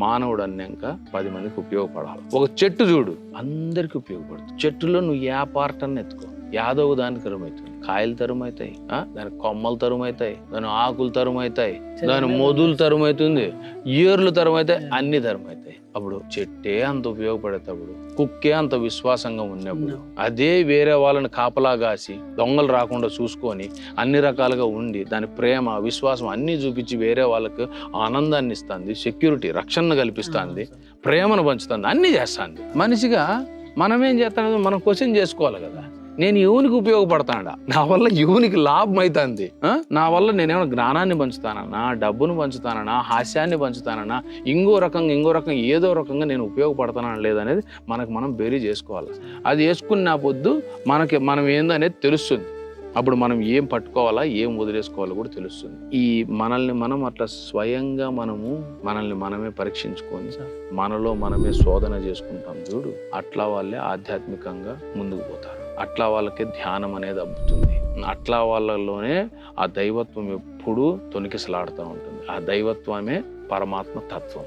మానవుడు అన్నాక 10 మందికి ఉపయోగపడాలి. ఒక చెట్టు చూడు, అందరికి ఉపయోగపడుతుంది. చెట్టులో నువ్వు ఏ పార్ట్ అని ఎత్తుకో, యాదో దానికి తరుమవుతుంది. కాయలు తరుమవుతాయి, దాని కొమ్మలు తరుమవుతాయి, దాని ఆకులు తరుమవుతాయి, దాని మొదులు తరుమవుతుంది, ఏర్లు తరుమవుతాయి, అన్ని తరుమవుతాయి. అప్పుడు చెట్టే అంత ఉపయోగపడేటప్పుడు, కుక్కే అంత విశ్వాసంగా ఉన్నప్పుడు, అదే వేరే వాళ్ళని కాపలా కాసి దొంగలు రాకుండా చూసుకొని అన్ని రకాలుగా ఉండి దాని ప్రేమ విశ్వాసం అన్ని చూపించి వేరే వాళ్ళకు ఆనందాన్ని ఇస్తుంది, సెక్యూరిటీ రక్షణ కల్పిస్తుంది, ప్రేమను పంచుతుంది, అన్ని చేస్తుంది. మనిషిగా మనమేం చేస్తాం, మనం క్వశ్చన్ చేసుకోవాలి కదా, నేను యువనికి ఉపయోగపడతాడా, నా వల్ల యువనికి లాభం అవుతుంది, నా వల్ల నేనేమైనా జ్ఞానాన్ని పంచుతానన్నా, డబ్బును పంచుతానన్నా, హాస్యాన్ని పంచుతానన్నా, ఇంకో రకంగా ఏదో రకంగా నేను ఉపయోగపడతానా లేదనేది మనం బేరీ చేసుకోవాలి. అది వేసుకున్న పొద్దు మనం ఏందనేది తెలుస్తుంది. అప్పుడు మనం ఏం పట్టుకోవాలా, ఏం వదిలేసుకోవాలో కూడా తెలుస్తుంది. ఈ మనం అట్లా స్వయంగా మనల్ని మనమే పరీక్షించుకొని మనలో మనమే శోధన చేసుకుంటాం చూడు, అట్లా వాళ్ళే ఆధ్యాత్మికంగా ముందుకు పోతారు. అట్లా వాళ్ళకి ధ్యానం అనేది అబ్బుతుంది. అట్లా వాళ్ళలోనే ఆ దైవత్వం ఎప్పుడూ తొణికిసలాడుతూ ఉంటుంది. ఆ దైవత్వమే పరమాత్మ తత్వం.